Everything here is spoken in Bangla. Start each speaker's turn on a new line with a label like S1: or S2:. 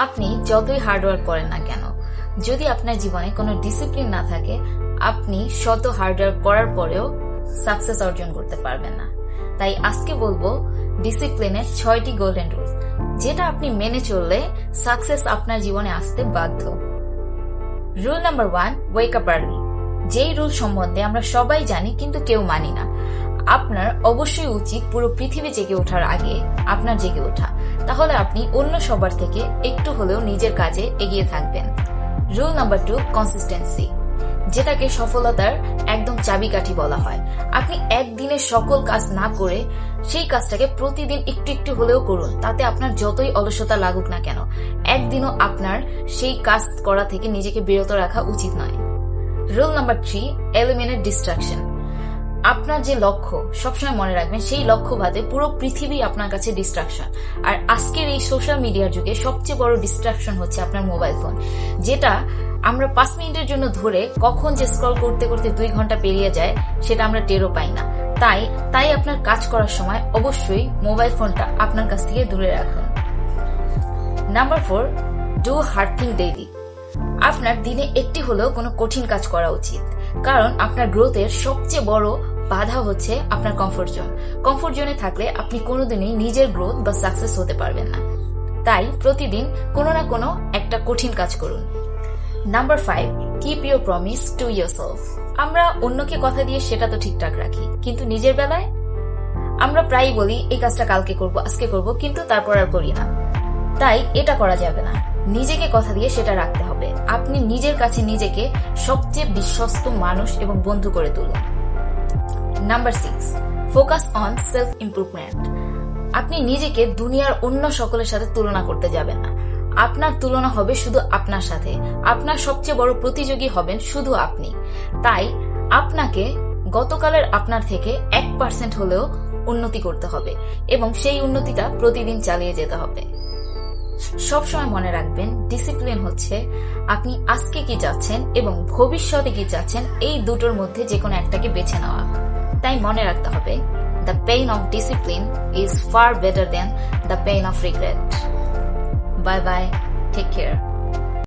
S1: আপনি যতই হার্ডওয়ার্ক করেন না কেন, যদি আপনার জীবনে কোনো ডিসিপ্লিন না থাকে, আপনি শত হার্ডওয়ার্ক করার পরেও সাকসেস অর্জন করতে পারবেন না। তাই আজকে বলবো ডিসিপ্লিনের 6টি গোল্ডেন রুল, যেটা আপনি মেনে চললে সাকসেস আপনার জীবনে আসতে বাধ্য। Rule number 1, wake up early. যেই রুল সম্বন্ধে আমরা সবাই জানি কিন্তু কেউ মানি না। আপনার অবশ্যই উচিত পুরো পৃথিবী জেগে ওঠার আগে আপনার জেগে ওঠা, তাহলে আপনি অন্য সবার থেকে একটু হলেও নিজের কাজে এগিয়ে থাকবেন। রুল নাম্বার 2, কনসিস্টেন্সি, যেটাকে সফলতার একদম চাবিকাঠি বলা হয়। আপনি একদিনে সকল কাজ না করে সেই কাজটাকে প্রতিদিন একটু একটু হলেও করুন, তাতে আপনার যতই অলসতা লাগুক না কেন, একদিনও আপনার সেই কাজ করা থেকে নিজেকে বিরত রাখা উচিত নয়। Rule number 3, eliminate distraction. আপনার যে লক্ষ্য সবসময় মনে রাখবেন, সেই লক্ষ্য বাদে পুরো পৃথিবী আপনার কাছে ডিস্ট্রাকশন। আর আজকের এই সোশ্যাল মিডিয়ার যুগে সবচেয়ে বড় ডিস্ট্রাকশন হচ্ছে আপনার মোবাইল ফোন, যেটা আমরা 5 মিনিটের জন্য ধরে কখন যে স্ক্রল করতে করতে 2 ঘন্টা পেরিয়ে যায় সেটা আমরা টেরও পাই না। তাই আপনার কাজ করার সময় অবশ্যই মোবাইল ফোনটা আপনার কাছ থেকে দূরে রাখুন। Number 4, do hard thing daily. আপনার দিনে একটি হলেও কোনো কঠিন কাজ করা উচিত, কারণ আপনার গ্রোথের সবচেয়ে বড় বাধা হচ্ছে আপনার কমফোর্ট জোন। কমফোর্ট জোনে থাকলে আপনি কোনোদিনই নিজের গ্রোথ বা সাকসেস হতে পারবেন না। তাই প্রতিদিন কোনো না কোনো একটা কঠিন কাজ করুন। Number 5, keep your promise to yourself. আমরা অন্যকে কথা দিয়ে সেটা তো ঠিকঠাক রাখি, কিন্তু নিজের বেলায় আমরা প্রায়ই বলি এই কাজটা কালকে করব, আজকে করব, কিন্তু তারপর আর করি না। তাই এটা করা যাবে না, নিজেকে কথা দিয়ে সেটা রাখতে হবে। আপনি নিজের কাছে নিজেকে সবচেয়ে বিশ্বস্ত মানুষ এবং বন্ধু করে তুলুন। Number 6, focus on self improvement. আপনি নিজেকে দুনিয়ার অন্য সকলের সাথে তুলনা করতে যাবেন না। আপনার তুলনা হবে শুধু আপনার সাথে। আপনার সবচেয়ে বড় প্রতিযোগী হবেন শুধু আপনি। তাই আপনাকে গতকালের আপনার থেকে 1% হলেও উন্নতি করতে হবে এবং সেই উন্নতিটা প্রতিদিন চালিয়ে যেতে হবে। সবসময় মনে রাখবেন, ডিসিপ্লিন হচ্ছে আপনি আজকে কি চাচ্ছেন এবং ভবিষ্যতে কি চাচ্ছেন, এই দুটোর মধ্যে যে কোনো একটাকে বেছে নেওয়া। তাই মনে রাখতে হবে, the pain of discipline is far better than the pain of regret. Bye bye, take care.